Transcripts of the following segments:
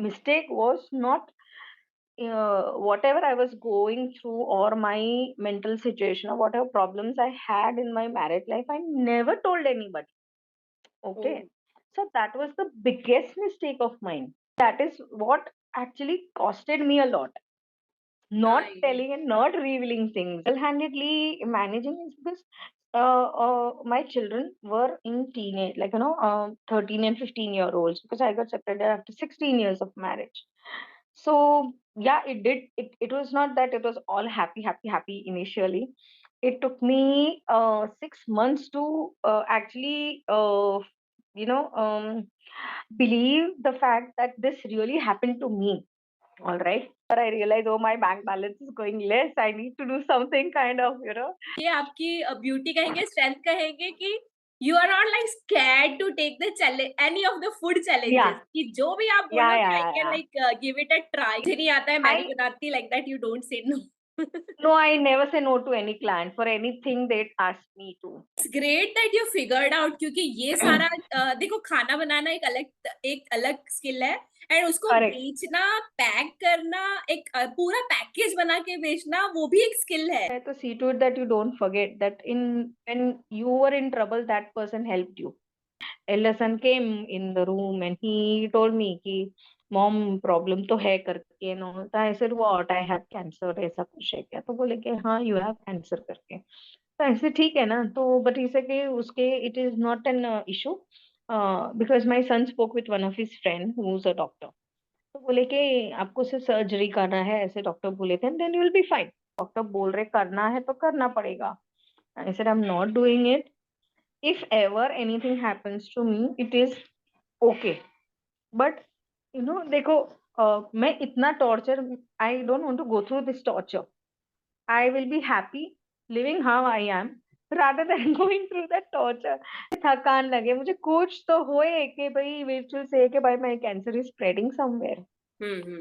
mistake was not whatever I was going through, or my mental situation, or whatever problems I had in my married life, I never told anybody. Okay. Oh, So that was the biggest mistake of mine. That is what actually costed me a lot. Not nice. telling and not revealing things. Handedly managing is because my children were in teenage, 13 and 15-year olds, because I got separated after 16 years of marriage. So yeah, it was not that it was all happy initially. It took me 6 months to actually believe the fact that this really happened to me. All right. But I realized, oh, my bank balance is going less. I need to do something kind of. ये आपकी beauty कहेंगे, strength कहेंगे कि you are not like scared to take the challenge, any of the food challenges, Yeah. कि जो भी आप Yeah, बोलो कि yeah, I yeah, can yeah. Like give it a try, मुझे नहीं आता है मैं नहीं I बनाती, like that you don't say no. No, I never say no to any client for anything they ask me to. It's great that you figured out, क्योंकि ये सारा देखो, खाना बनाना एक अलग स्किल है, एंड उसको Correct. बेचना, पैक करना, एक पूरा पैकेज बना के बेचना, वो भी एक स्किल है. I have to see to it that you don't forget that in when you were in trouble, that person helped you. Elder son came in the room and he told me कि mom problem तो है करके, no. तो I said what, I have cancer, ऐसा कुछ है क्या? तो बोले कि हाँ, you have cancer करके. तो ऐसे ठीक है ना. तो but he said कि उसके it is not an issue, because my son spoke with one of his friend who's a doctor. तो बोले कि आपको सिर्फ सर्जरी करना है, ऐसे डॉक्टर बोले थे, then you will be fine. Doctor बोल रहे करना है तो करना पड़ेगा. I said I am not doing it. If ever anything happens to me, it is okay. But देखो, मैं इतना torture, I don't want to go through this torture. I will be happy living how I am rather than going through that torture. थकान लगे मुझे, कुछ तो होए कि भाई which will say कि भाई my cancer is spreading somewhere,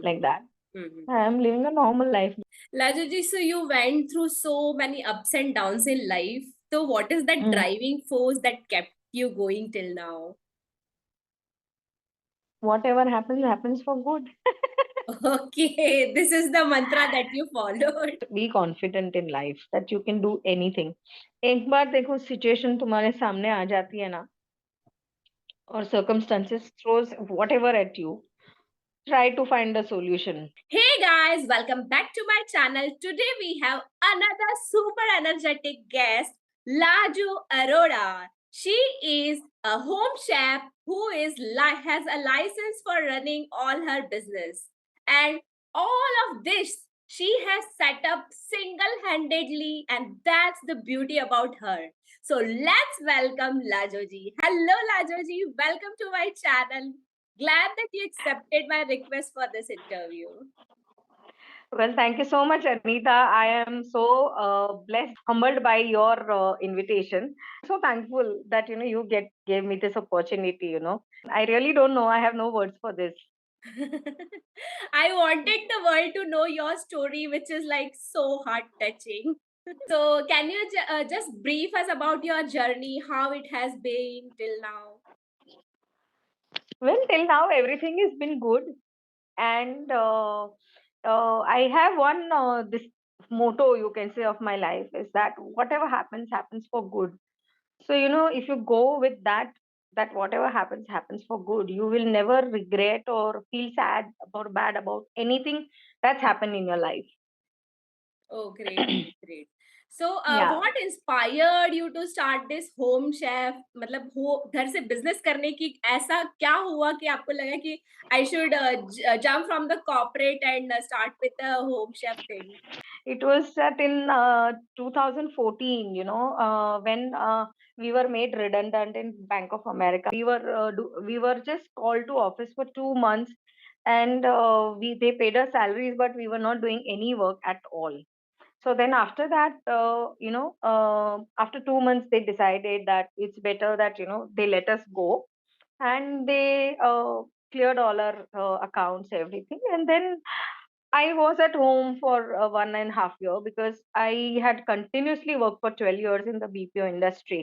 like that. Hmm. I am living a normal life. Lajooji, so you went through so many ups and downs in life. So, what is that Mm. driving force that kept you going till now? Whatever happens, happens for good. Okay, this is the mantra that you followed. Be confident in life that you can do anything. एक बार देखो situation तुम्हारे सामने आ जाती है ना, और circumstances throws whatever at you, try to find a solution. Hey guys, welcome back to my channel. Today we have another super energetic guest, Laju Arora. She is a home chef who has a license for running all her business. And all of this she has set up single-handedly, and that's the beauty about her. So let's welcome Lajooji. Hello Lajooji, welcome to my channel. Glad that you accepted my request for this interview. Well, thank you so much, Anita. I am so blessed, humbled by your invitation. So thankful that you gave me this opportunity. I really don't know. I have no words for this. I wanted the world to know your story, which is like so heart touching. So, can you just brief us about your journey, how it has been till now? Well, till now everything has been good, and I have one this motto, you can say, of my life is that whatever happens, happens for good. So if you go with that whatever happens, happens for good, you will never regret or feel sad or bad about anything that's happened in your life. Oh, great, great, great. So, Yeah. what inspired you to start this home chef? मतलब हो घर से business करने की ऐसा क्या हुआ कि आपको लगा कि I should jump from the corporate and start with the home chef thing? It was that in 2014, when we were made redundant in Bank of America. We were just called to office for 2 months, and they paid us salaries, but we were not doing any work at all. So then after that, after 2 months, they decided that it's better that they let us go, and they cleared all our accounts, everything, and then I was at home for 1.5 years because I had continuously worked for 12 years in the BPO industry.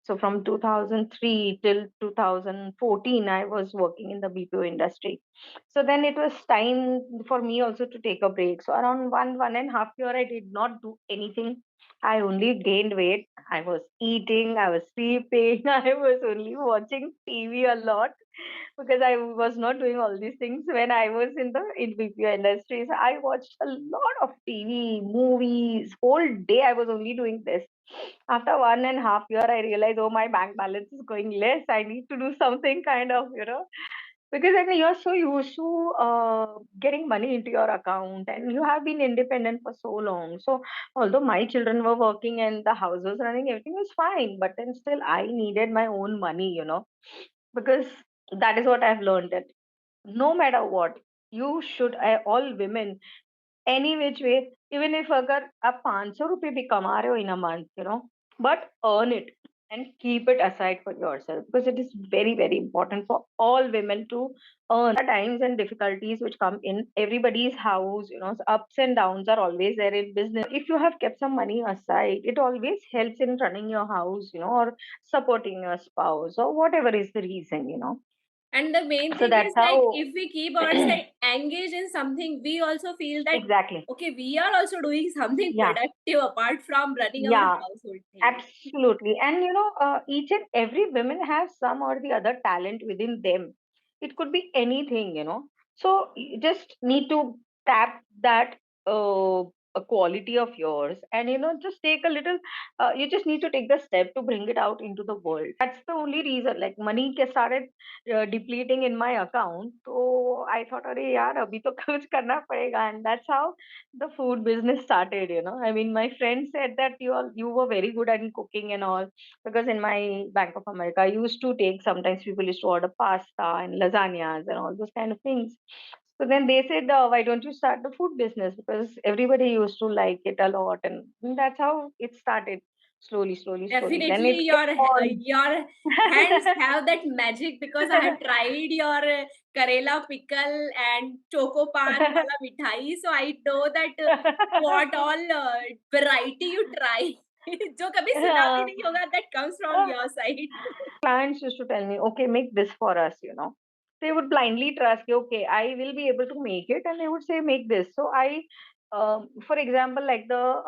So from 2003 till 2014, I was working in the BPO industry. So then it was time for me also to take a break. So around 1.5 year, I did not do anything. I only gained weight. I was eating, I was sleeping, I was only watching TV a lot because I was not doing all these things when I was in the in BPO industry. So I watched a lot of TV, movies, whole day I was only doing this. After 1.5 year, I realized, oh, my bank balance is going less. I need to do something kind of, because I mean, you're so used to getting money into your account and you have been independent for so long. So, although my children were working and the house was running, everything was fine. But then still, I needed my own money, because that is what I've learned that no matter what, you should, all women, any which way, even if अगर आप 500 रुपये भी कमा रहे हो in a month, but earn it and keep it aside for yourself because it is very, very important for all women to earn. There are times and difficulties which come in everybody's house, so ups and downs are always there in business. If you have kept some money aside, it always helps in running your house, or supporting your spouse or whatever is the reason. And the main So thing that's is like how. if we keep ourselves engaged in something, we also feel that Exactly. okay, we are also doing something Yeah. productive apart from running our Yeah. household things. Absolutely. And each and every women have some or the other talent within them. It could be anything. So you just need to tap that a quality of yours and just take a little you just need to take the step to bring it out into the world. That's the only reason. Like money started depleting in my account. So I thought, अरे यार अभी तो कुछ करना पड़ेगा, and that's how the food business started. I mean, my friend said that you were very good at cooking and all, because in my Bank of America, I used to take, sometimes people used to order pasta and lasagnas and all those kind of things. So then they said, why don't you start the food business? Because everybody used to like it a lot, and that's how it started. Slowly, slowly, slowly. Then Definitely, it kept on. your hands have that magic because I have tried your Karela pickle and choco pan wala mithai, so I know that what all variety you try. जो कभी सुना भी नहीं होगा, that comes from Uh, your side. Clients used to tell me, okay, make this for us. They would blindly trust, okay, I will be able to make it, and they would say, make this. So for example, like the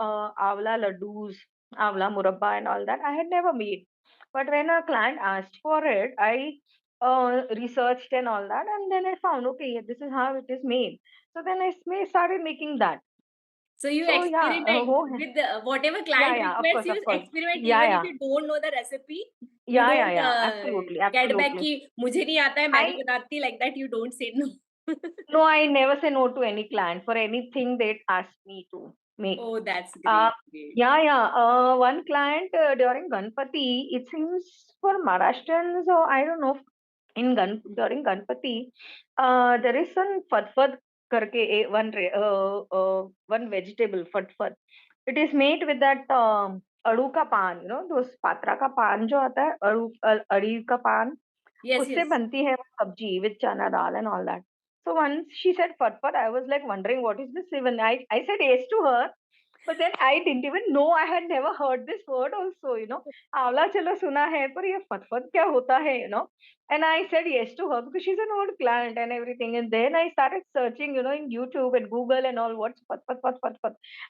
avla laddus, avla murabba, and all that, I had never made. But when a client asked for it, I researched and all that, and then I found, okay, yeah, this is how it is made. So then started making that. So you So yeah, experiment with whatever yeah, client yeah, of requests, course, you of course, experiment yeah, even if yeah, you don't know the recipe. You yeah, yeah, don't yeah, absolutely, get back absolutely. कि मुझे नहीं आता है मैं नहीं I बनाती, like that you don't say no. No, I never say no to any client for anything they ask me to make. Oh, that's Uh, great, great. yeah, yeah. One client during Ganpati, it seems for Maharashtrians, or I don't know, during Ganpati, there is some fatfad karke one vegetable fatfad. It is made with that अड़ू का पान, those Patra का पान जो आता है अड़ी का पान, Yes, उससे yes. बनती है वो सब्जी with chana dal and all that. So once she said fatfat, I was like wondering what is this even. I said yes to her, but then I didn't even know. I had never heard this word also. आंवला चलो सुना है पर ये फटफट क्या होता है. And I said yes to her because she's an old client and everything. And then I started searching in YouTube and Google and all, what's fat.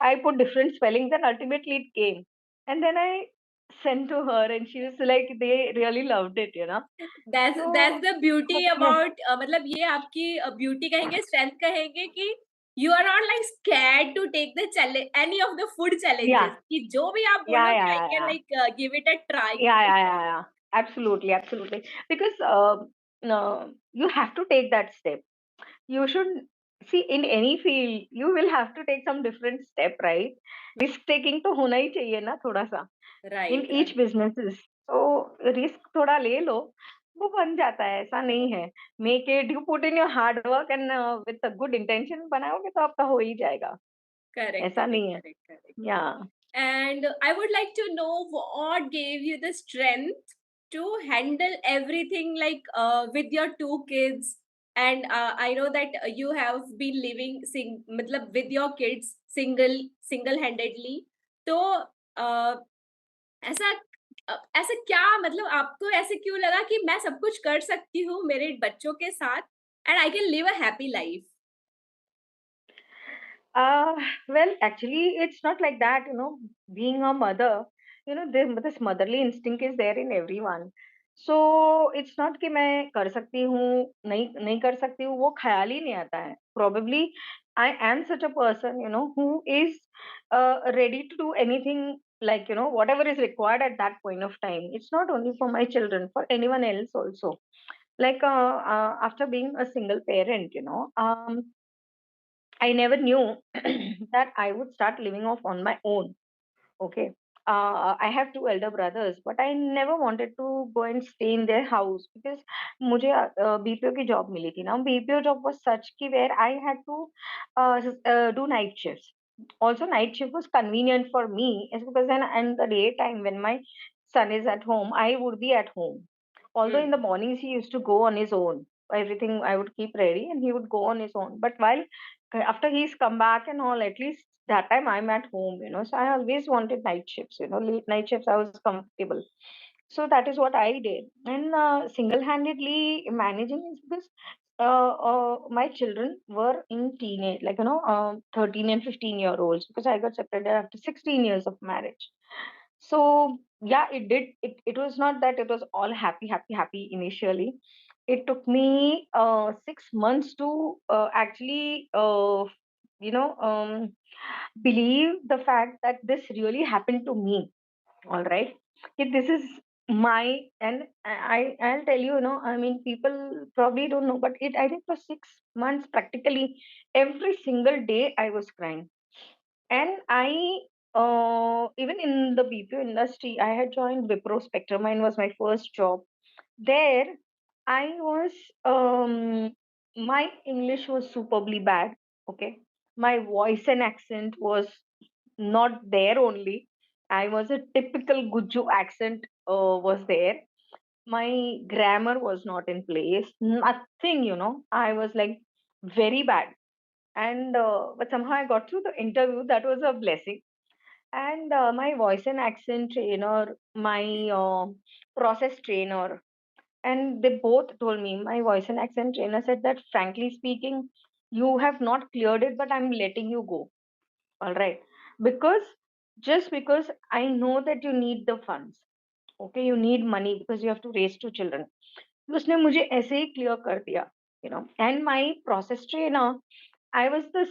I put different spellings and ultimately it came. And then I sent to her and she was like, they really loved it. That's So the beauty hopefully, about मतलब ये आपकी beauty कहेंगे, strength कहेंगे कि you are not like scared to take the challenge, any of the food yeah, challenges कि जो भी आप yeah, बोलोगे I yeah, can yeah. like give it a try. Yeah. Absolutely, absolutely. Because no, you have to take that step. You should see in any field, you will have to take some different step, right? Risk taking तो होना ही चाहिए ना थोड़ा सा in Right, each right. businesses. So risk थोड़ा ले लो, वो बन जाता है, ऐसा नहीं है. Make it, you put in your hard work and with a good intention बनाओगे तो आपका हो ही जाएगा. Correct, ऐसा correct, नहीं है. correct, correct. Yeah. And I would like to know what gave you the strength to handle everything like with your two kids. And I know that you have been living मतलब with your kids single handedly. तो ऐसा ऐसे क्या मतलब आपको ऐसे क्यों लगा कि मैं सब कुछ कर सकती हूँ मेरे बच्चों के साथ and I can live a happy life? Uh, well, actually, it's not like that, you know, being a mother, you know, this motherly instinct is there in everyone. So it's not कि मैं कर सकती हूँ, नहीं नहीं कर सकती हूँ, वो ख्याल ही नहीं आता है. Probably I am such a person, you know, who is ready to do anything, like, you know, whatever is required at that point of time. It's not only for my children, for anyone else also. Like after being a single parent, you know, I never knew that I would start living off on my own. Okay. I have two elder brothers, but I never wanted to go and stay in their house because मुझे BPO की job मिली थी ना. BPO job was such कि where I had to do night shifts. Also, night shift was convenient for me is because then in the daytime when my son is at home, I would be at home. Although in Hmm. the mornings he used to go on his own. Everything I would keep ready and he would go on his own. But while after he's come back and all, at least that time I'm at home, you know. So I always wanted night shifts, you know, late night shifts. I was comfortable. So that is what I did. And single-handedly managing is because my children were in teenage, like, you know, 13 and 15-year olds because I got separated after 16 years of marriage. So yeah, it did. It was not that it was all happy, happy, happy initially. It took me 6 months to actually, you know, believe the fact that this really happened to me. All right, this is my, and I'll tell you, you know, I mean, people probably don't know, but it I think for 6 months practically every single day I was crying. And I, even in the BPO industry, I had joined Wipro Spectrum. Mine was my first job. There, I was, my English was superbly bad. Okay. My voice and accent was not there only. I was a typical Guju accent, was there. My grammar was not in place. Nothing, you know. I was like very bad. And, but somehow I got through the interview. That was a blessing. And my voice and accent trainer, my process trainer, and they both told me, my voice and accent trainer said that, frankly speaking, you have not cleared it, but I'm letting you go. All right. Because just because I know that you need the funds, okay, you need money because you have to raise two children. उसने मुझे ऐसे ही clear कर दिया, you know. And my process trainer, I was this,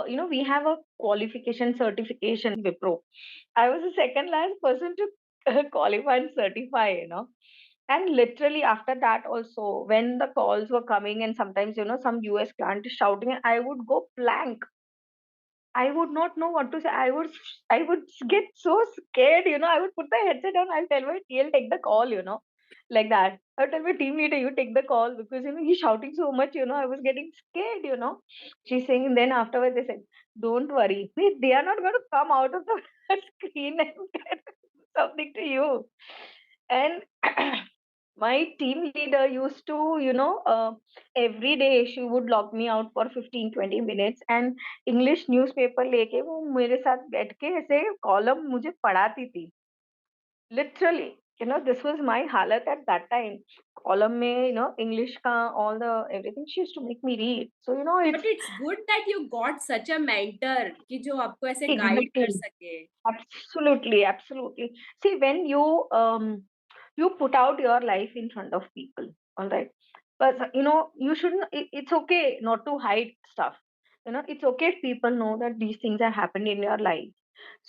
you know, we have a qualification certification in Wipro. I was the second last person to qualify and certify, you know. And literally after that also, when the calls were coming and sometimes, you know, some US client is shouting, I would go blank. I would not know what to say. I would get so scared, you know. I would put the headset on. I'll tell my TL take the call, you know, like that. I'll tell my team leader, you take the call because you know he's shouting so much, you know. I was getting scared, you know. She's saying, and then afterwards they said, "Don't worry, they are not going to come out of the screen and get something to you." And my team leader used to, you know, every day she would log me out for 15-20 minutes and English newspaper लेके वो मेरे साथ बैठ के ऐसे column मुझे पढ़ाती थी। Literally, you know, this was my हालत एट दैट टाइम। कॉलम में, यू नो, इंग्लिश का all the everything she used to make me read. So, you know, but it's it's good that you got such a mentor कि जो आपको ऐसे guide कर exactly, सके. absolutely, absolutely. See, when you put out your life in front of people, all right, but you know you shouldn't, it's okay not to hide stuff, you know. It's okay if people know that these things have happened in your life.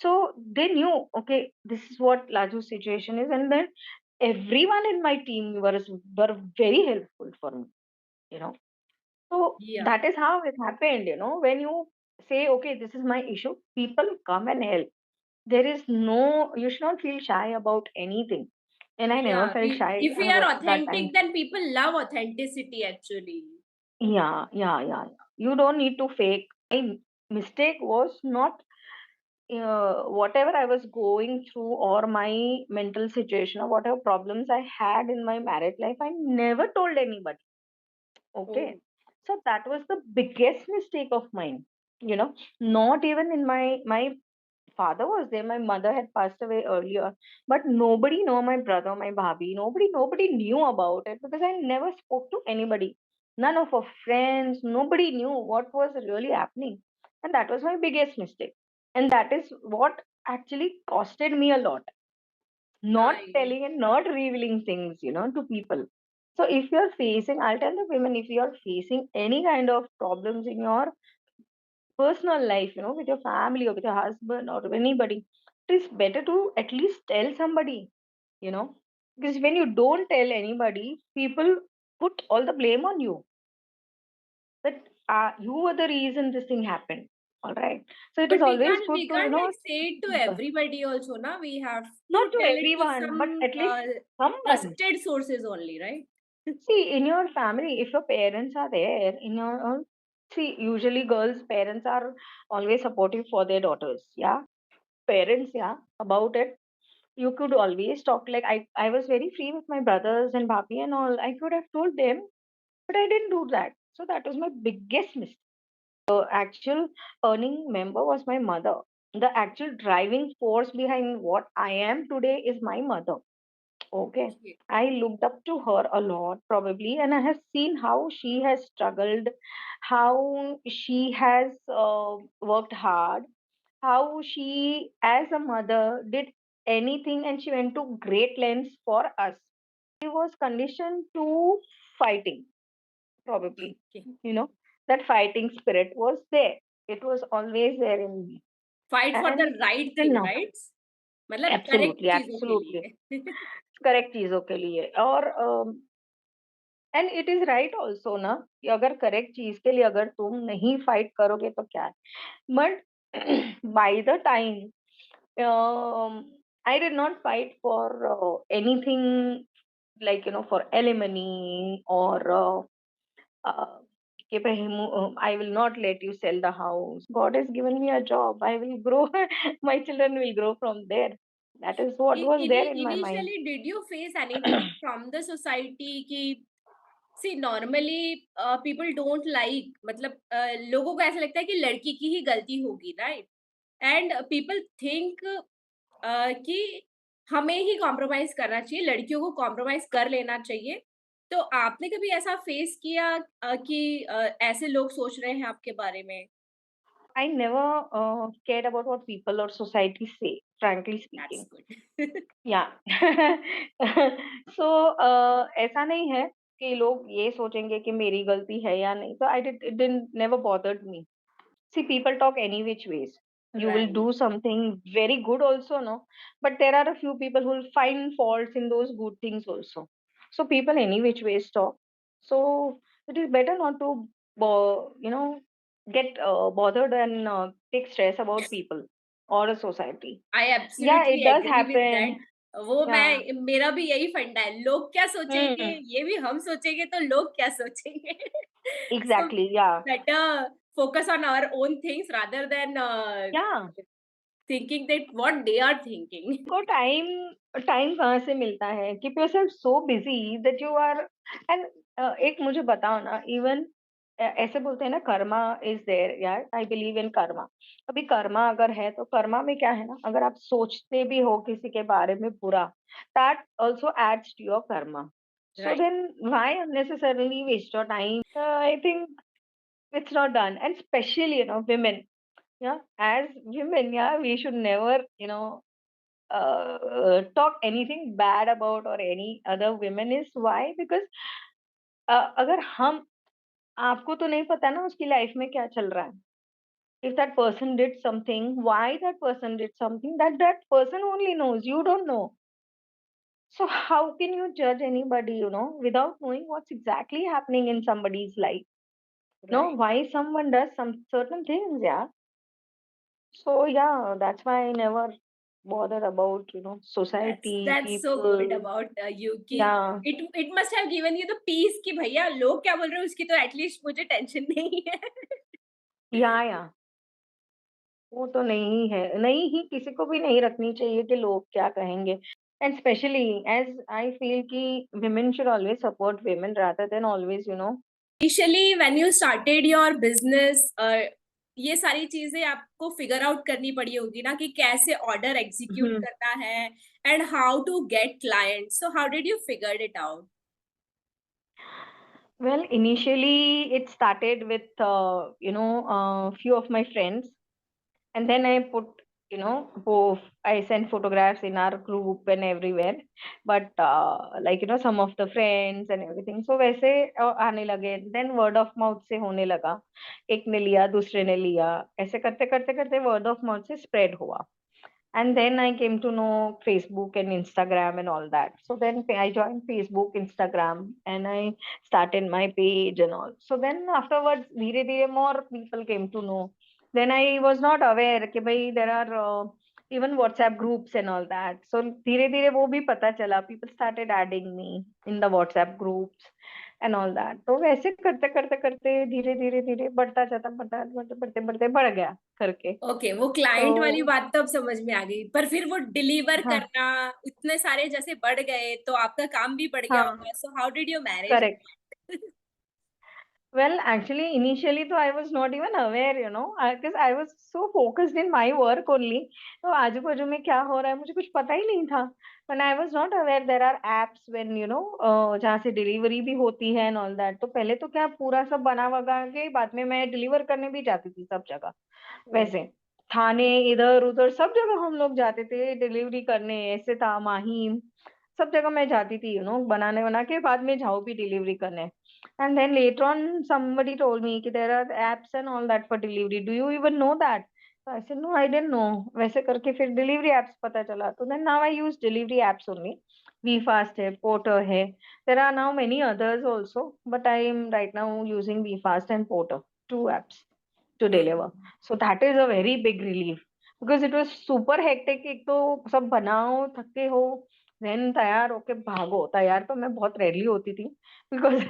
So they knew, okay, this is what Laju's situation is, and then everyone in my team were very helpful for me, you know. So Yeah. that is how it happened, you know. When you say, okay, this is my issue, people come and help. There is no, you should not feel shy about anything. And I never Yeah, felt shy if we are that time. authentic, then people love authenticity actually. Yeah, yeah, yeah, yeah. You don't need to fake. My mistake was not whatever I was going through or my mental situation or whatever problems I had in my married life, I never told anybody. Okay. Oh, So that was the biggest mistake of mine. You know, not even in my father was there. My mother had passed away earlier, but nobody know my brother, my bhabhi. Nobody knew about it because I never spoke to anybody. None of our friends, nobody knew what was really happening, and that was my biggest mistake. And that is what actually costed me a lot. Not Right. telling and not revealing things, to people. So if you're facing, I'll tell the women, if you're facing any kind of problems in your personal life, with your family or with your husband or anybody, it is better to at least tell somebody, you know, because when you don't tell anybody, people put all the blame on you that you were the reason this thing happened. All right. So it But is always good we to, can't like say it to people. everybody also, na. We have Not to to tell it to everyone, but some at least someone. trusted sources only, right? See, in your family, if your parents are there, see, usually girls' parents are always supportive for their daughters. Yeah, parents, yeah, about it. You could always talk. Like I was very free with my brothers and bhabi and all. I could have told them, but I didn't do that. So that was my biggest mistake. The actual earning member was my mother. The actual driving force behind what I am today is my mother. Okay. Okay. I looked up to her a lot, probably, and I have seen how she has struggled, how she has worked hard, how she, as a mother, did anything and she went to great lengths for us. She was conditioned to fighting, probably. Okay. You know, that fighting spirit was there. It was always there in me. Fight for the And right still thing, now, right? मतलब correct absolutely, चीजों के absolutely. लिए. Correct चीजों के लिए और and it is right also ना कि अगर करेक्ट चीज के लिए अगर तुम नहीं फाइट करोगे तो क्या है but by the time I did not fight for anything like for alimony or कि भाई I will not let you sell the house. God has given me a job. I will grow. My children will grow from there. That is what was there in my mind. Initially, did you face anything from the society कि see normally people don't like मतलब लोगों को ऐसा लगता है कि लड़की की ही गलती होगी, right? And people think कि हमें ही कॉम्प्रोमाइज करना चाहिए, लड़कियों को कॉम्प्रोमाइज कर लेना चाहिए। तो आपने कभी ऐसा फेस किया कि ऐसे लोग सोच रहे हैं आपके बारे में? I never cared about what people or society say, frankly that's speaking. Good. Yeah. So ऐसा नहीं है कि लोग ये सोचेंगे कि मेरी गलती है या नहीं. So it didn't never bothered me. See, people talk any which ways. You will right. do something very good also, no? But there are a few people who will find faults in those good things also. So people any which ways talk. So it is better not to, get bothered and take stress about people or a society. I Yeah, absolutely it does agree with that. happen. वो Yeah. मैं मेरा भी यही फंडा है, लोग क्या सोचेंगे, Hmm. ये भी हम सोचेंगे तो लोग क्या सोचेंगे? So Exactly. Yeah. Better focus on our own things rather than Yeah. Thinking that what they are thinking. को टाइम टाइम कहाँ से मिलता है? Keep yourself so busy that you are and एक मुझे बताओ ना इवन ऐसे बोलते हैं ना कर्मा इज देयर यार आई बिलीव इन कर्मा अभी कर्मा अगर है तो कर्मा में क्या है ना अगर आप सोचते भी हो किसी के बारे में बुरा that also adds to your karma so right. Then why unnecessarily waste your time I think it's not done and specially women yeah as women yeah we should never talk anything bad about or any other women is why because अगर हम आपको तो नहीं पता ना उसकी life में क्या चल रहा है if that person did something why that person did something that person only knows you don't know so how can you judge anybody without knowing what's exactly happening in somebody's life no right. why someone does some certain things yeah so yeah that's why I never bother about society that's so good people about you कि yeah it must have given you the peace कि भैया लोग क्या बोल रहे हैं उसकी तो एटलीस्ट मुझे टेंशन नहीं है। yeah वो तो नहीं है, नहीं ही किसी को भी नहीं रखनी चाहिए कि लोग क्या कहेंगे and specially as I feel कि women should always support women rather than always Initially when you started your business, ये सारी चीजें आपको फिगर आउट करनी पड़ी होगी ना कि कैसे ऑर्डर एग्जीक्यूट हम्म। करना है and how to get client, so how did you figure it out? Well, initially it started with few of my friends, and then I put, I sent photographs in our group and everywhere. But some of the friends and everything, so वैसे आने लगे. Then word of mouth से होने लगा. एक ने लिया, दूसरे ने लिया, ऐसे करते करते करते word of mouth से spread हुआ. And then I came to know Facebook and Instagram and all that. So then I joined Facebook, Instagram, and I started my page and all. So then afterwards, धीरे धीरे more people came to know. Then I was not aware कि भाई there are even WhatsApp groups and all that. So धीरे धीरे वो भी पता चला. People started adding me in the WhatsApp groups and all that. तो वैसे करते करते करते धीरे धीरे धीरे बढ़ता जाता, बढ़ता बढ़ते बढ़ते बढ़ते बढ़ गया करके. ओके, वो क्लाइंट वाली तो बात तो अब समझ में आ गई, पर फिर वो डिलीवर हाँ. करना, इतने सारे जैसे बढ़ गए तो आपका काम भी बढ़ गया हाँ. होगा, सो how did you manage? Correct. Well, actually, initially, though, I was not even aware, because I was so focused in my work only. तो आजू बाजू में क्या हो रहा है मुझे कुछ पता ही नहीं था. When I was not aware there are apps when जहाँ से डिलीवरी भी होती है and all that. तो पहले तो क्या पूरा सब बना वगा के बाद में मैं डिलीवर करने भी जाती थी सब जगह. वैसे थाने इधर उधर सब जगह हम लोग जाते थे डिलीवरी करने. ऐसे था माहिम, सब जगह मैं जाती थी, बनाने बना के बाद में जाओ भी डिलीवरी करने. And then later on, somebody told me that there are apps and all that for delivery. Do you even know that? So I said, no, I didn't know. वैसे करके फिर delivery apps पता चला. So then now I use delivery apps only. VFast है, Porter है. There are now many others also, but I am right now using VFast and Porter, two apps to deliver. So that is a very big relief because it was super hectic. एक तो सब बनाओ, थके हो, then तैयार होके भागो. तैयार तो मैं बहुत rarely होती थी बिकॉज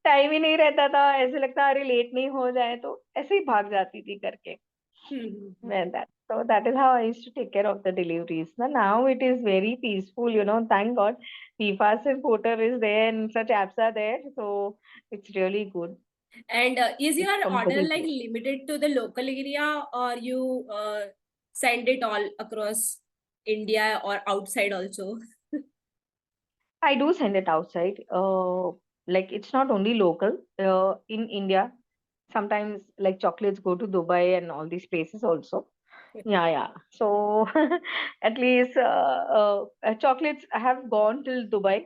टाइम ही नहीं रहता था. ऐसे लगता अरे लेट नहीं हो जाए, तो ऐसे ही भाग जाती थी करके. Well, that is how I used to take care of the deliveries. Now it is very peaceful, thank God. PFAS and Porter is there and such apps are there, so it's really good. And is It's your order like competitive. limited to the local area, or you send it all across India or outside also? I do send it outside. Like it's not only local. In India, sometimes like chocolates go to Dubai and all these places also. Yeah, yeah. So at least chocolates have gone till Dubai.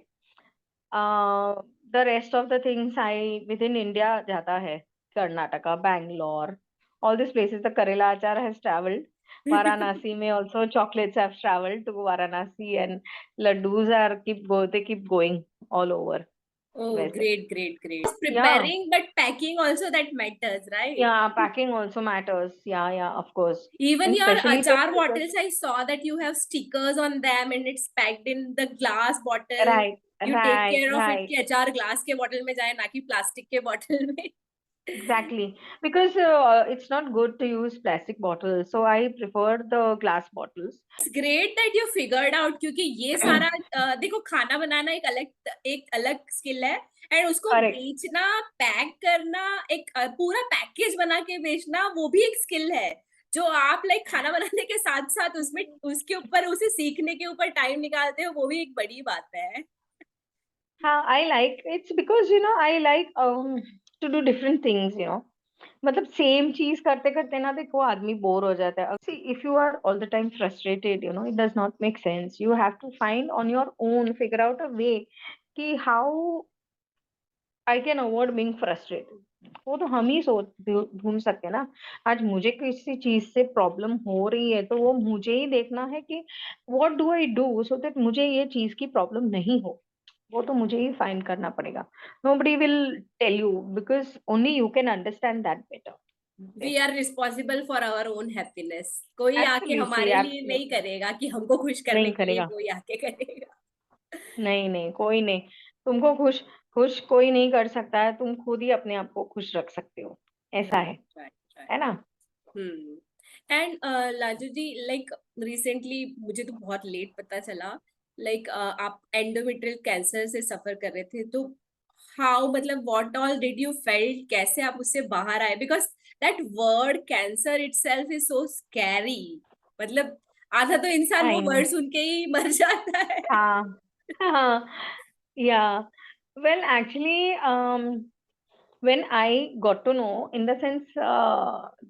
The rest of the things I within India jata hai. Karnataka, Bangalore, all these places. The Karela achar has traveled. Varanasi mein also chocolates have traveled to Varanasi, and laddus are they keep going all over. Oh, वैसे. great, great, great. Yeah, Preparing, but packing also that matters, right? yeah. Packing also matters. Yeah, yeah. Of course, Even and your especially the achar sugar. bottles, I saw that you have stickers on them and it's packed in the glass bottle. Right, You take right, care of it right. कि अचार glass के bottle में जाए ना कि plastic के bottle में. Exactly, because it's not good to use plastic bottles, so I prefer the glass bottles. It's great that you figured out, क्योंकि ये सारा देखो, खाना बनाना एक अलग स्किल है, एंड उसको Correct. बेचना, पैक करना, एक पूरा पैकेज बना के बेचना, वो भी एक स्किल है जो आप लाइक खाना बनाने के साथ साथ उसमें उसके ऊपर उसे सीखने के ऊपर टाइम निकालते हो, वो भी एक बड़ी बात है. हाँ, I like it's because I like to do different things. मतलब सेम चीज करते करते ना देखो आदमी बोर हो जाता है. See, if you are all the time frustrated, it does not make sense. You have to find on your own, figure out a way कि how I can avoid being frustrated. वो तो हम ही सोच ढूंढ सकते हैं ना. आज मुझे किसी चीज से प्रॉब्लम हो रही है तो वो मुझे ही देखना है कि what do I do so that मुझे ये चीज की प्रॉब्लम नहीं हो. वो तो मुझे ही फाइंड करना पड़ेगा. Nobody will tell you because only you can understand that better. We वैसे. Are responsible for our own happiness. कोई आके एब्सोल्युटली, हमारे लिए नहीं एब्सोल्युटली. करेगा कि हमको खुश करने नहीं के लिए करेगा. कोई आके करेगा. नहीं, नहीं, कोई नहीं. तुमको खुश खुश कोई नहीं कर सकता है. तुम खुद ही अपने आप को खुश रख सकते हो. ऐसा राइट, राइट, राइट. है ना? And Laju ji, like recently मुझे तो बहुत लेट पता चला, लाइक आप एंडोमेट्रियल कैंसर से सफर कर रहे थे, तो how, मतलब what all did you felt, कैसे आप उससे बाहर आए? Because that word cancer itself is so scary. मतलब आधा तो इंसान I वो know. वर्ड सुन के ही मर जाता है. हाँ. हाँ. Yeah. Well, actually, when I got to know, in the sense,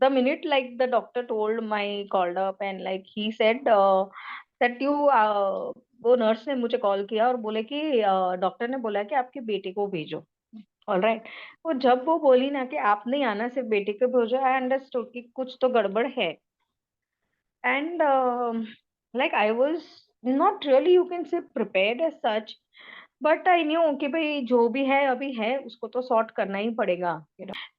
the minute like the doctor told my called up and like he said that you वो नर्स ने मुझे कॉल किया और बोले कि डॉक्टर ने बोला कि आपके बेटे को भेजो. All right. वो जब वो बोली ना कि आप नहीं आना, सिर्फ बेटे को भेजो, आई अंडरस्टूड कि कुछ तो गड़बड़ है. And like I was not really, you can say, prepared as such, but I knew कि भाई जो भी है अभी है उसको तो सॉर्ट करना ही पड़ेगा.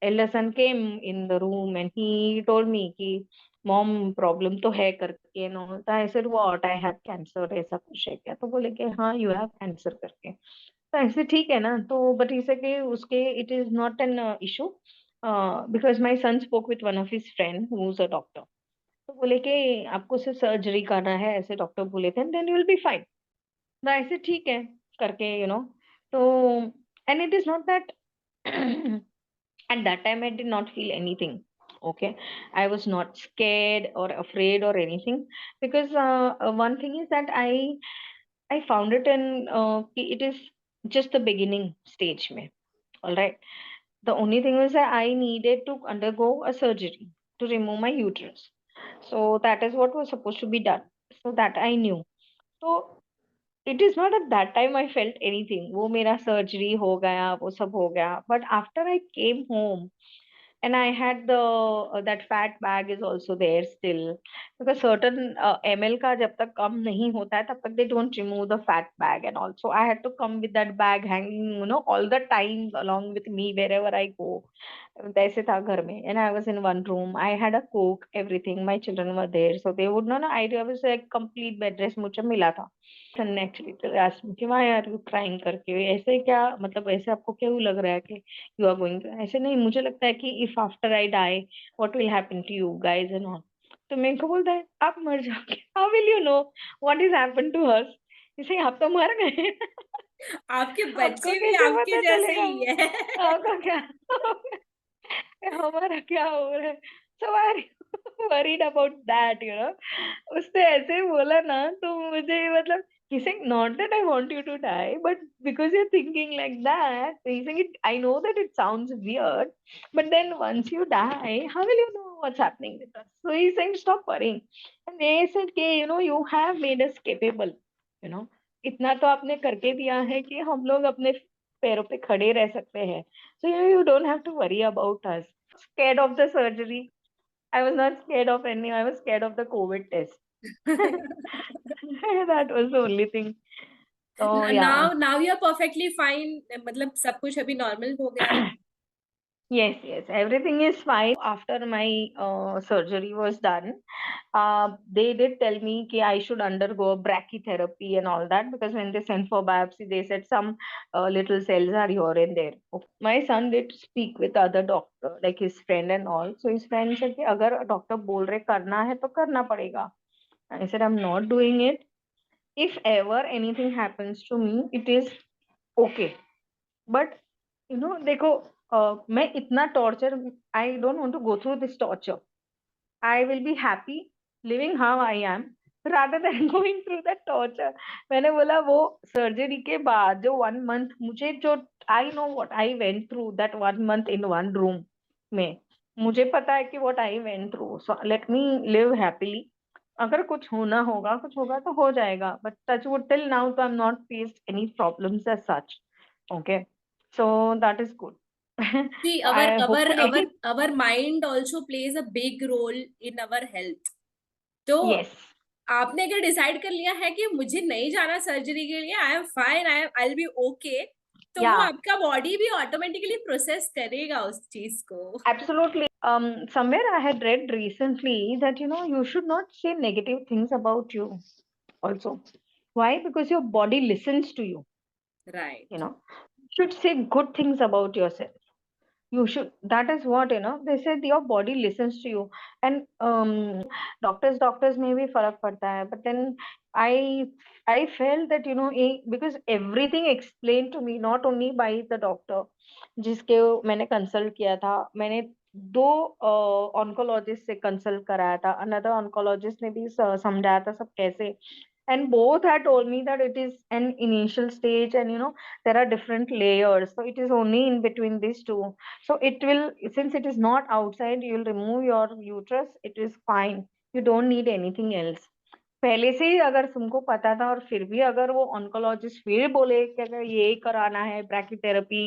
Ellison came in the room and he told me कि मॉम प्रॉब्लम तो है करके. नो तो I said what, I have cancer, ऐसा कुछ है क्या? तो बोले कि हाँ you have cancer करके. तो ऐसे ठीक है ना. तो बट इसे कि उसके it is not an issue, because my son spoke with one of his friend who is a doctor. तो बोले कि आपको सिर्फ सर्जरी करना है, ऐसे डॉक्टर बोले थे, then you will be fine. तो ऐसे ठीक है करके, तो and it is not that. At that time I did not feel anything. Okay. I was not scared or afraid or anything, because one thing is that I found it in कि it is just the beginning stage में. All right. The only thing was that I needed to undergo a surgery to remove my uterus. So that is what was supposed to be done. So that I knew. So it is not at that time I felt anything. वो मेरा surgery हो गया, वो सब हो गया. But after I came home, and I had the that fat bag is also there still, because certain ml का जब तक कम नहीं होता है तब तक they don't remove the fat bag, and also I had to come with that bag hanging, all the time along with me wherever I go. वैसे था घर में. And I was in one room, I had a cook, everything, my children were there, so they would know. I was a complete bed rest मुझे मिला था. सन ने actually तो asked me कि why are you crying करके, ऐसे क्या मतलब, ऐसे आपको क्यों लग रहा है कि यू आर गोइंग टू, ऐसे नहीं, मुझे लगता है कि if after I die what will happen to you guys and all. तो मेरे को बोलता है आप मर जाओगे, how will you know what is happen to us. इसे आप तो मर गए. आपके आपको बच्चे भी कैसे आपके पता जैसे चलेगा ही है. आपका क्या हमारा क्या हो रहा है. सो आई वरीड अबाउट दैट, उसने ऐसे बोला ना तो मुझे मतलब, he's saying not that I want you to die, but because you're thinking like that, he's saying it, I know that it sounds weird, but then once you die, how will you know what's happening with us? So he's saying stop worrying. And they said कि you have made us capable, you know इतना तो आपने करके दिया है कि हम लोग अपने पैरों पे खड़े रह सकते हैं. So you don't have to worry about us. Scared of the surgery. I was not scared of any. I was scared of the COVID test. That was the only thing. So yeah. Now you are perfectly fine, मतलब सब कुछ अभी normal हो गया है. Yes, yes, everything is fine. After my surgery was done, they did tell me कि I should undergo brachytherapy and all that, because when they sent for biopsy, they said some little cells are here and there. Okay. My son did speak with other doctor, like his friend and all. So his friend said कि अगर doctor बोल रहे करना है तो करना पड़ेगा. I said I'm not doing it. If ever anything happens to me, it is okay. But देखो, मैं इतना torture, I don't want to go through this torture. I will be happy living how I am rather than going through that torture. मैंने बोला वो surgery के बाद जो 1 month मुझे जो, I know what I went through that 1 month in one room में, मुझे पता है कि what I went through. So let me live happily. अगर कुछ होना होगा, कुछ होगा तो हो जाएगा. But touch wood, till now तो I'm not faced any problems as such. Okay. So that is good. See, I hopefully. our mind also plays a big role in our health. तो Yes. आपने अगर decide कर लिया है कि मुझे नहीं जाना सर्जरी के लिए, I am fine, I will B okay, तो वो Yeah. आपका बॉडी भी ऑटोमेटिकली प्रोसेस करेगा उस चीज को. Absolutely. Somewhere I had read recently that you should not say negative things about you also. Why? Because your body listens to you. Right. You should say good things about yourself. you should, that is what, they said your body listens to you. And doctors में भी फर्क पड़ता है, but then I I felt that, because everything explained to me not only by the doctor जिसके मैंने consult किया था, मैंने दो ऑन्कोलॉजिस्ट से कंसल्ट कराया था, अनदर ऑन्कोलॉजिस्ट ने भी समझाया था सब कैसे, and both had told me that it is an initial stage, and there are different layers, so it is only in between these two. So it will, since it is not outside, you will remove your uterus, it is fine, you don't need anything else. पहले से ही अगर तुमको पता था और फिर भी अगर वो ऑन्कोलॉजिस्ट फिर बोले कि अगर ये कराना है, ब्रैकीथेरेपी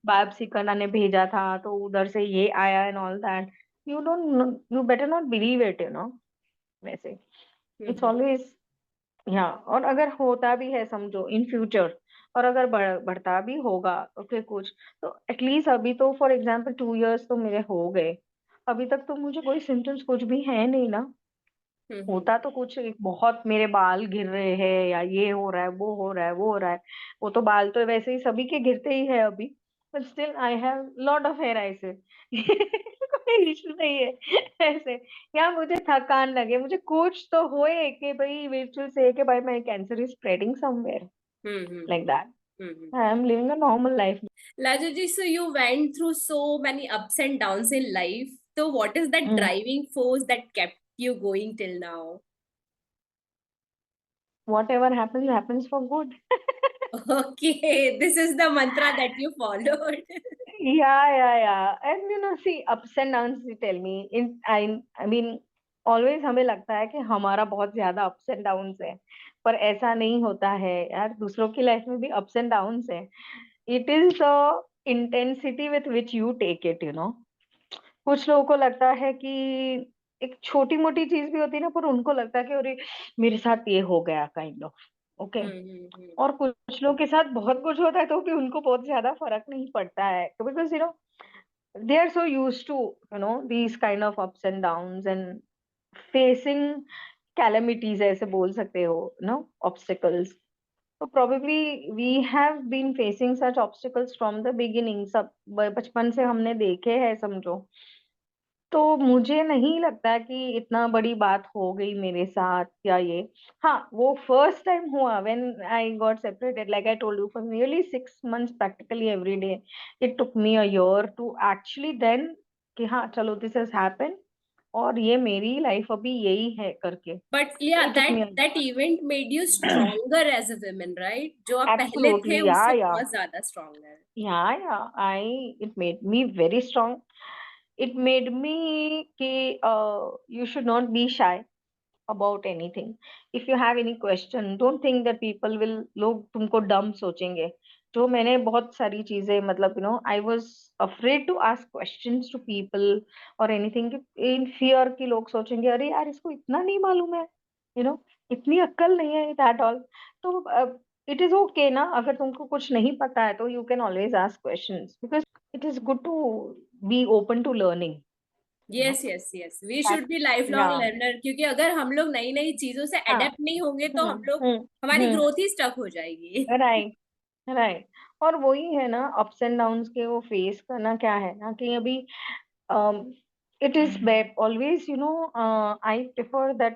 बायोप्सी कराने भेजा था तो उधर से ये आया and all that, you better not believe it, वैसे इट्स हम्म ऑलवेज, या और अगर होता भी है समझो इन फ्यूचर, और अगर बढ़ता भी होगा ओके कुछ, तो एटलीस्ट अभी तो फॉर एग्जांपल 2 इयर्स तो मेरे हो गए, अभी तक तो मुझे कोई सिम्टम्स कुछ भी है नहीं ना। हम्म होता तो कुछ एक बहुत मेरे बाल गिर रहे हैं या ये हो रहा है, वो हो रहा है, वो हो रहा है, वो तो बाल तो वैसे ही सभी के गिरते ही है अभी, but still I have lot of hair ऐसे कोई इशू नहीं है ऐसे, या मुझे थकान लगे, मुझे कुछ तो होए कि भाई विचुअल से कि भाई my cancer is spreading somewhere, like hmm that, I am living a normal life. Lajooji, so you went through so many ups and downs in life. So what is that driving force that kept you going till now? What ever happens for good Okay, this is the mantra that you followed. Yeah. And see, ups and downs, you tell me. I mean, always हमें लगता है कि हमारा बहुत ज्यादा ups and downs है, पर ऐसा नहीं होता है यार, दूसरों की लाइफ में भी ups and downs है. It is the intensity with which you take it. कुछ लोगों को लगता है कि एक छोटी मोटी चीज भी होती है ना, पर उनको लगता है कि अरे मेरे साथ ये हो गया, काइंड ऑफ, ओके। Hmm. और कुछ लोगों के साथ बहुत कुछ होता है तो भी उनको बहुत ज्यादा फर्क नहीं पड़ता है, because they are so used to these kind of ups and downs and facing calamities, ऐसे बोल सकते हो, obstacles. So probably we have been facing such obstacles from the beginning, सब बचपन से हमने देखे हैं समझो, तो मुझे नहीं लगता कि इतना बड़ी बात हो गई मेरे साथ या ये। हाँ, वो फर्स्ट टाइम हुआ when I got separated, like I told you, for nearly 6 months practically every day, it took me a year to actually then कि हाँ चलो दिस हैज हैपेंड, और ये मेरी लाइफ अभी यही है करके, But तो yeah, it took me that event made you stronger as a woman, right? जो आप पहले थे एब्सोल्युटली, उससे बहुत ज्यादा stronger. या I, it made me very strong, it made me कि you should not be shy about anything. If you have any question, don't think that people will, लोग तुमको dumb सोचेंगे। जो मैंने बहुत सारी चीजें, मतलब I was afraid to ask questions to people or anything, in fear कि लोग सोचेंगे अरे यार इसको इतना नहीं मालूम है, you know इतनी अक्ल नहीं है, that all. तो it is okay ना, अगर तुमको कुछ नहीं पता है तो you can always ask questions, because it is good to be open to learning, you know Yes. We that, should be lifelong yeah, learner क्योंकि अगर हम लोग नई नई चीजों से हाँ, अडेप्ट नहीं होंगे तो हम लोग हम्म, हमारी हम्म, ग्रोथ ही स्टक हो जाएगी. Right, right. और वही है ना, अप्स एंड डाउन्स के वो फेस करना, क्या है ना कि अभी it is bad always, I prefer that,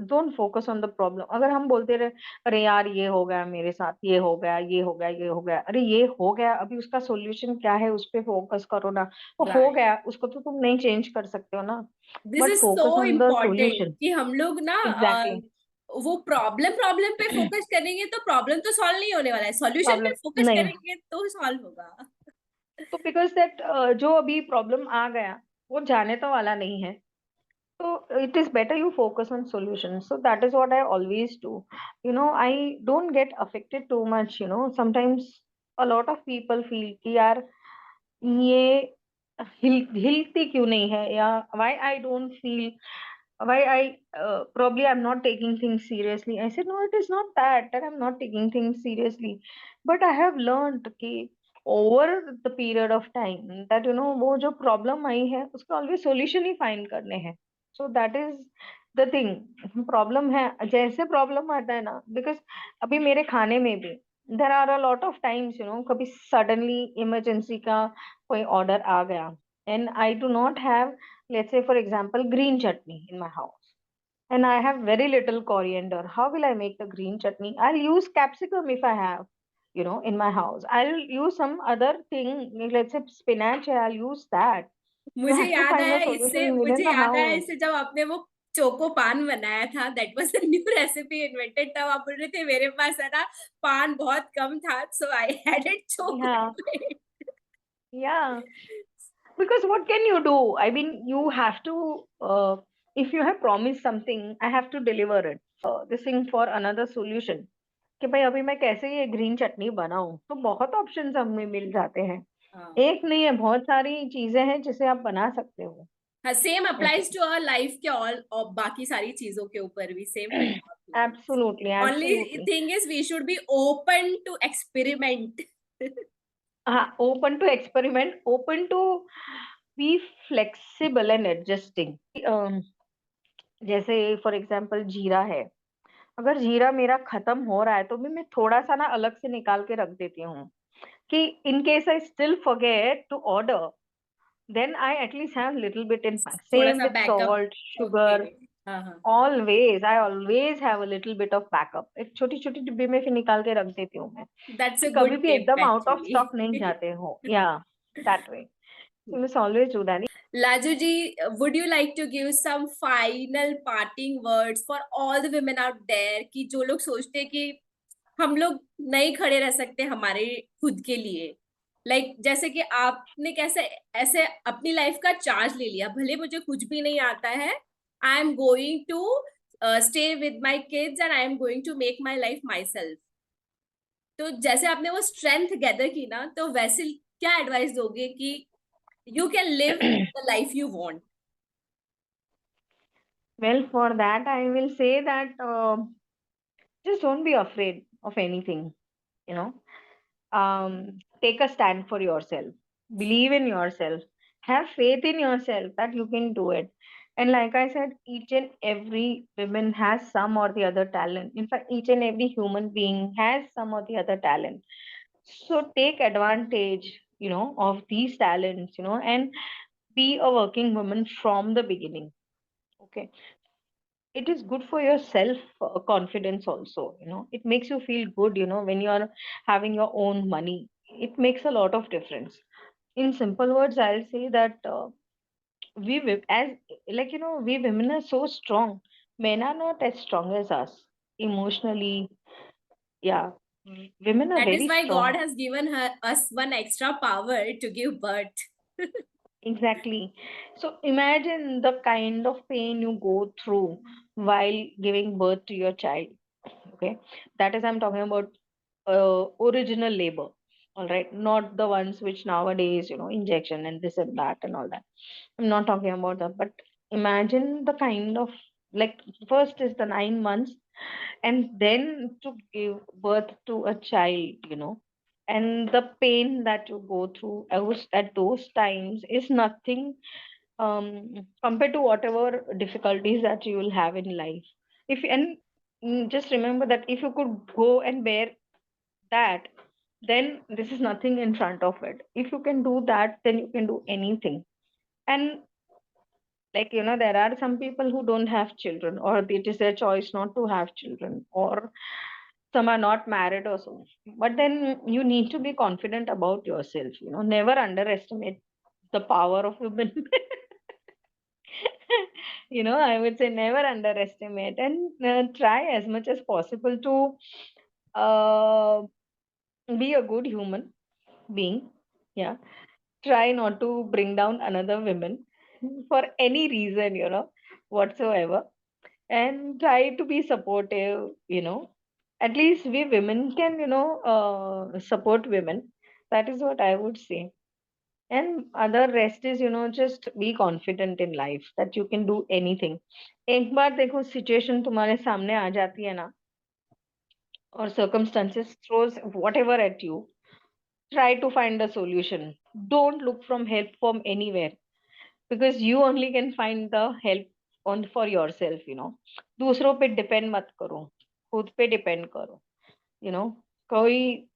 don't focus on the problem. अगर हम बोलते रहे अरे यार ये हो गया मेरे साथ, ये हो गया, ये हो गया, ये हो गया, अरे ये हो गया, अभी उसका सॉल्यूशन क्या है उस पे फोकस करो ना, वो हो Right. गया, उसको तो तुम नहीं चेंज कर सकते हो ना, this but is so focus on the important solution. कि हम लोग ना एग्जैक्टली। वो प्रॉब्लम पे फोकस करेंगे तो प्रॉब्लम तो सॉल्व नहीं होने वाला है, सॉल्यूशन पे प्रॉब्लम फोकस नहीं, करेंगे तो सॉल्व होगा. तो बिकॉज दैट, जो अभी प्रॉब्लम आ गया वो जाने तो वाला नहीं है, so it is better you focus on solutions. So that is what I always do. I don't get affected too much. Sometimes a lot of people feel कि यार ये हिलती क्यों नहीं है, या why I don't feel, why I probably I'm not taking things seriously. I said no, it is not that I'm not taking things seriously, but I have learned कि over the period of time that वो जो problem आई है उसका always solution ही find करने हैं. So that is the thing. Problem है, जैसे problem आता है ना, बिकॉज अभी मेरे खाने में भी there are a lot of times, कभी सडनली इमरजेंसी का कोई ऑर्डर आ गया and I do not have, let's say for example, green chutney in my house, and I have very little coriander. How will I make the green chutney? I'll use capsicum if I have, in my house. I'll use some other thing, let's say spinach, I'll use that. You मुझे have to याद find आया a इससे, solution मुझे within the याद आया house. इससे, जब आपने वो चोको पान बनाया था, that was a new recipe invented, तब आप बोल रहे थे मेरे पास है ना पान बहुत कम था, so I added choco Yeah, to it. yeah. Because what can you do? I mean, you have to, if you have promised something, I have to deliver it. This thing for another solution. कि भाई अभी मैं कैसे ये green चटनी बनाऊं, तो बहुत options हमें मिल जाते हैं. हाँ, एक नहीं है, बहुत सारी चीजें हैं जिसे आप बना सकते हो सेम ऐसे. अप्लाइज टू आवर लाइफ के ऑल, और बाकी सारी चीजों के ऊपर भी same applies. Absolutely, only absolutely. Thing is we should be open to experiment. हाँ, open to experiment, open to be flexible and adjusting. जैसे फॉर एग्जांपल जीरा है. अगर जीरा मेरा खत्म हो रहा है तो भी मैं थोड़ा सा ना अलग से निकाल के रख देती हूँ कि in case I still forget to order, then I at least have little bit in my. थोड़ा Same सा with backup. salt, okay. sugar. हाँ हाँ. Always, I always have a little bit of backup. एक छोटी छोटी डिब्बे में फिर निकाल के रख देती हूँ मैं दैट्स कि अ कभी गुड भी टिप एकदम आउट ऑफ स्टॉक नहीं एक्चुअली. जाते हो. Yeah, that way. You must always do that. Lajooji, would you like to give some final parting words for all the women out there कि जो लोग सोचते हैं कि हम लोग नहीं खड़े रह सकते हमारे खुद के लिए, लाइक जैसे कि आपने कैसे ऐसे अपनी लाइफ का चार्ज ले लिया, भले मुझे कुछ भी नहीं आता है, I am going to stay with my kids and I am going to make my life myself. तो जैसे आपने वो स्ट्रेंथ गैदर की ना, तो वैसे क्या एडवाइस दोगे कि you can live the life you want? Well, for that, I will say that just don't be afraid of anything. You know, take a stand for yourself, believe in yourself, have faith in yourself that you can do it. And like I said, each and every woman has some or the other talent. In fact, each and every human being has some or the other talent. So take advantage, of these talents, and be a working woman from the beginning. Okay, it is good for your self confidence also. It makes you feel good, when you're having your own money. It makes a lot of difference. In simple words, I'll say that as like, we women are so strong. Men are not as strong as us emotionally. Yeah, women are That is very why God strong. has given us one extra power to give birth. Exactly. So imagine the kind of pain you go through while giving birth to your child. Okay, that is, I'm talking about original labor. All right, not the ones which nowadays, injection and this and that and all that. I'm not talking about that, but imagine the kind of, like, first is the 9 months, and then to give birth to a child, and the pain that you go through at those times is nothing compared to whatever difficulties that you will have in life. If and just remember that if you could go and bear that, then this is nothing in front of it. If you can do that, then you can do anything. And, like, there are some people who don't have children, or it is their choice not to have children, or some are not married or so. But then you need to be confident about yourself. Never underestimate the power of women. I would say never underestimate, and try as much as possible to uh, be a good human being. Yeah. Try not to bring down another woman for any reason, whatsoever. And try to be supportive. At least we women can, support women. That is what I would say. And other rest is, just be confident in life that you can do anything. एक बार देखो situation तुम्हारे सामने आ जाती है ना, और circumstances throws whatever at you, try to find a solution. Don't look from help from anywhere, because you only can find the help on for yourself. दूसरों पे डिपेंड मत करो, खुद पे डिपेंड करो. यू नो कोई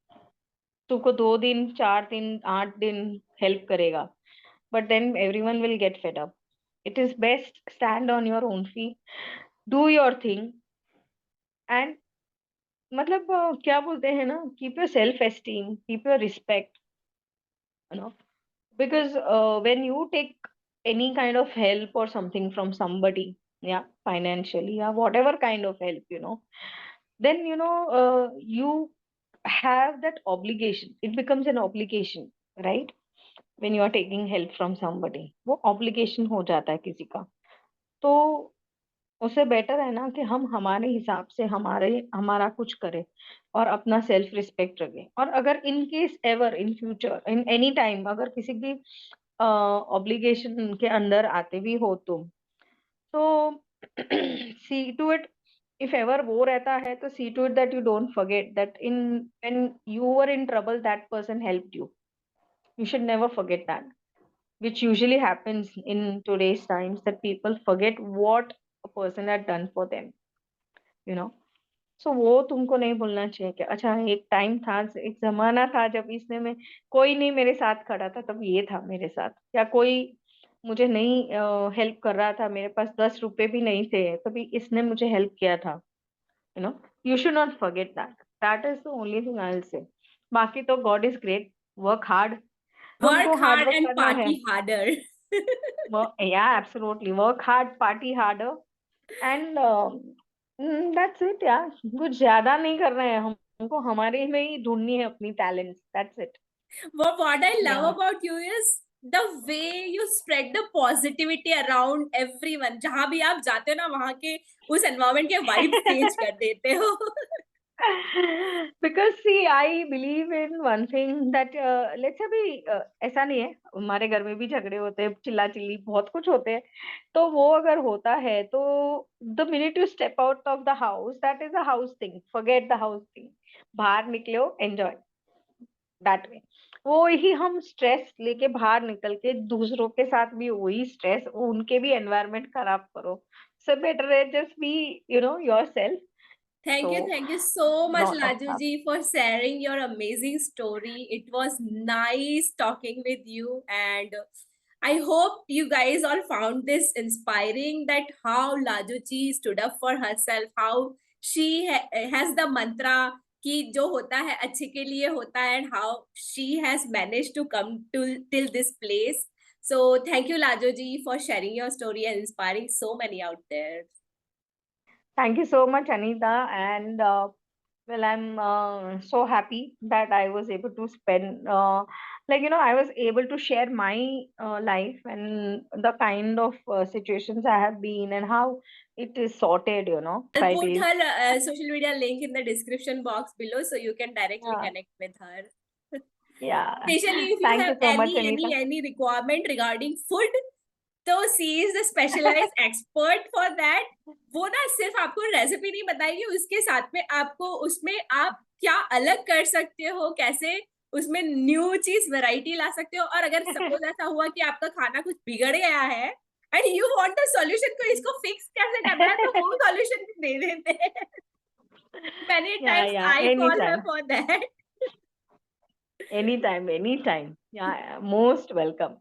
तुमको 2 दिन 4 दिन 8 दिन help करेगा, but then everyone will get fed up. It is best stand on your own feet, do your thing, and मतलब क्या बोलते हैं ना, keep your self esteem, keep your respect, you know, because when you take any kind of help or something from somebody, yeah, financially, yeah, whatever kind of help, then you have that obligation. It becomes an obligation, right? When you are taking help from somebody, वो obligation हो जाता है किसी का. तो उससे better है ना कि हम हमारे हिसाब से हमारा कुछ करें और अपना सेल्फ रिस्पेक्ट रखें. और अगर in case ever in future in any time अगर किसी की ऑब्लिगेशन के अंदर आते भी हो तुम, तो see to it, if ever वो रहता है तो see to it that you don't forget that in when you were in trouble that person helped you. You should never forget that, which usually happens in today's times, that people forget what a person had done for them, you know. सो वो तुमको नहीं भूलना चाहिए कि अच्छा एक time था, एक ज़माना था जब इसने में कोई नहीं मेरे साथ खड़ा था, तब ये था मेरे साथ, या कोई मुझे नहीं हेल्प कर रहा था, मेरे पास 10 रुपए भी नहीं थे, तभी इसने मुझे हेल्प किया था, you know. You should not forget that. That is the only thing I will say. बाकी तो God is great, work hard. Work हमको हार्ड hard वर्क and करना है. party harder. Yeah, absolutely. Work hard, party harder, and that's it. Yeah, कुछ ज्यादा नहीं कर रहे हैं हम. हमको हमारे में ही ढूंढनी है अपनी talents. That's it. What I love Yeah. about you is the way you spread the positivity around everyone. जहां भी आप जाते हो ना, वहां के उस एनवायरमेंट के वाइब्स चेंज कर देते हो. Because see, I believe in one thing that let's say भी ऐसा नहीं है, हमारे घर में भी झगड़े होते हैं, चिल्ला चिल्ली बहुत कुछ होते हैं. तो वो अगर होता है तो the minute you step out of the house, that is a house thing. Forget the house thing. बाहर निकलो, enjoy. That way. वो ही हम स्ट्रेस लेके बाहर निकल के दूसरों के साथ भी वही स्ट्रेस, उनके भी एनवायरनमेंट खराब करो. सो बेटर है just be yourself. So Thank you so much, not of Lajooji, for sharing your amazing story. It was nice talking with you, and I hope you guys all found this inspiring. That how Lajooji stood up for herself, how she has the mantra कि जो होता है अच्छे के लिए होता है, and how she has managed to come to till this place. So thank you, Lajooji, for sharing your story and inspiring so many out there. Thank you so much Anita. And well, I'm so happy that I was able to spend I was able to share my life and the kind of situations I have been and how it is sorted, I'll by put days. her social media link in the description box below so you can directly Yeah. connect with her. Yeah. Especially if you Thank have you so much, Anita. any requirement regarding food, तो she is the specialised expert for that. वो ना सिर्फ आपको recipe नहीं बताएगी, उसके साथ में आपको उसमें आप क्या अलग कर सकते हो, कैसे उसमें न्यू चीज वैरायटी ला सकते हो. और अगर सपोज ऐसा हुआ कि आपका खाना कुछ बिगड़ गया है and you want a solution को इसको फिक्स कैसे करना है, तो वो सॉल्यूशन भी दे देते हैं. Many Yeah, times yeah. I call her Anytime. for that. Anytime, anytime. Yeah, yeah, most welcome.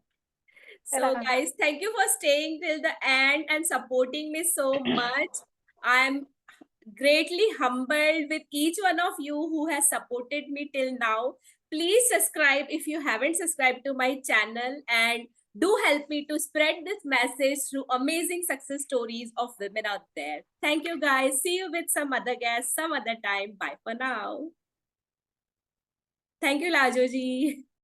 So, Yeah. guys, thank you for staying till the end and supporting me so much. I'm greatly humbled with each one of you who has supported me till now. Please subscribe if you haven't subscribed to my channel, and do help me to spread this message through amazing success stories of women out there. Thank you, guys. See you with some other guests some other time. Bye for now. Thank you, Lajooji.